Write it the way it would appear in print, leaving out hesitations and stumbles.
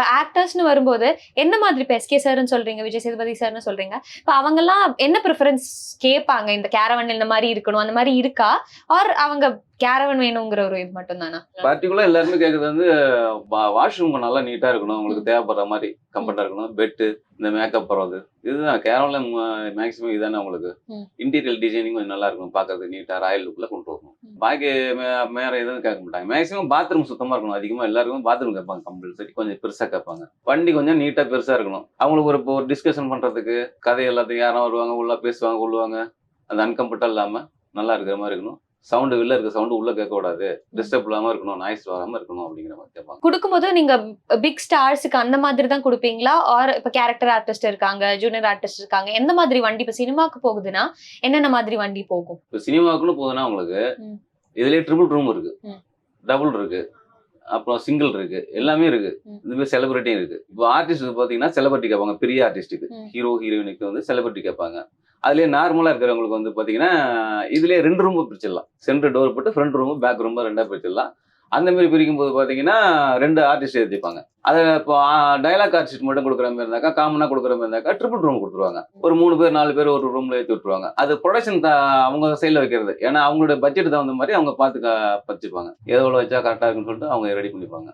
இப்ப ஆக்டர்ஸ்னு வரும்போது என்ன மாதிரி இப்ப எஸ்கே சார்ன்னு சொல்றீங்க, விஜய் சேதுபதி சார்ன்னு சொல்றீங்க. இப்ப அவங்கலாம் என்ன ப்ரிஃபரன்ஸ் கேட்பாங்க? இந்த கேரவன் இந்த மாரி இருக்கணும். அந்த மாரி இருக்கா? ஆர் அவங்க கேரவன் வேணுங்கிற ஒரு இது மட்டும் தானா? பார்ட்டிகுலரா எல்லாருமே கேட்கறது வந்து வாஷ்ரூம் நல்லா நீட்டா இருக்கணும். உங்களுக்கு தேவைப்படுற மாதிரி கம்ஃபர்ட்டா இருக்கணும். பெட்டு, இந்த மேக்கப் போடுறது இதுதான் கேரவன்ல மேக்ஸிமம் இதுதானே உங்களுக்கு. இன்டீரியர் டிசைனிங் கொஞ்சம் நல்லா இருக்கணும். பார்க்கறதுக்கு நீட்டா ராயல் லுக்ல கொண்டு வரணும். பாக்கி வேற எதுவும் கேட்க மாட்டாங்க. மேக்ஸிமம் பாத்ரூம் சுத்தமா இருக்கணும். அதிகமா எல்லாருக்கும் பாத்ரூம் கேட்பாங்க கம்பல்சரி. கொஞ்சம் பெருசா கேட்பாங்க. வண்டி கொஞ்சம் நீட்டா பெருசா இருக்கணும். அவங்களுக்கு ஒரு டிஸ்கஷன் பண்றதுக்கு கதை எல்லாத்தையும் யாரும் வருவாங்க, உள்ள பேசுவாங்க, கொள்ளுவாங்க. அந்த அன்கம்ஃபர்டா இல்லாம நல்லா இருக்கிற மாதிரி இருக்கணும். சவுண்ட் வெளில இருக்க சவுண்ட் உள்ள கேட்க கூடாது. டிஸ்டர்ப் இல்லாம இருக்கணும். நாய்ஸ் வராம இருக்கணும் அப்படிங்கிற மாதிரி கேட்பாங்க. குடுக்கும்போது நீங்க பிக் ஸ்டார்ஸ்க்கு அந்த மாதிரி தான் குடுப்பீங்களா? ஆர் இப்ப கேரக்டர் ஆர்டிஸ்ட் இருக்காங்க, ஜூனியர் ஆர்டிஸ்ட் இருக்காங்க. எந்த மாதிரி வண்டி இப்ப சினிமாக்கு போகுதுன்னா என்னென்ன மாதிரி வண்டி போகும்? இப்ப சினிமாக்குன்னு போகுதுன்னா உங்களுக்கு இதுலயே ட்ரிபிள் ரூம் இருக்கு, டபுள் இருக்கு, அப்புறம் சிங்கிள் இருக்கு, எல்லாமே இருக்கு. இந்த மாதிரி செலிபிரிட்டியும் இருக்கு. இப்போ ஆர்டிஸ்ட் பாத்தீங்கன்னா செலிபிரிட்டி கேட்பாங்க. பெரிய ஆர்டிஸ்டுக்கு ஹீரோ ஹீரோயினுக்கு வந்து செலிபிரிட்டி கேட்பாங்க. அதுலயே நார்மலா இருக்கிறவங்களுக்கு வந்து பாத்தீங்கன்னா இதுலயே 2 ரூம் பிரிச்சிடலாம். சென்டர் டோர் போட்டு ஃப்ரண்ட் ரூம் பேக் ரூம் 2 பிரிச்சிடலாம். அந்த மாதிரி பிரிக்கும் போது பாத்தீங்கன்னா 2 ஆர்டிஸ்ட் ஏற்றிப்பாங்க. அதை இப்போ டயலாக் ஆர்டிஸ்ட் மட்டும் கொடுக்குற மாதிரி இருந்தாக்கா, காமனா கொடுக்குற மாதிரி இருந்தாக்கா ட்ரிபிள் ரூம் கொடுத்துருவாங்க. ஒரு 3 பேர் 4 பேர் ஒரு ரூம்ல ஏற்றி விட்டுருவாங்க. அது ப்ரொடக்ஷன் அவங்க சைட்ல வைக்கிறது. ஏன்னா அவங்களோட பட்ஜெட் தகுந்த மாதிரி அவங்க பார்த்து வச்சுப்பாங்க. எவ்வளோ வச்சா கரெக்டா இருக்குன்னு சொல்லிட்டு அவங்க ரெடி பண்ணிப்பாங்க.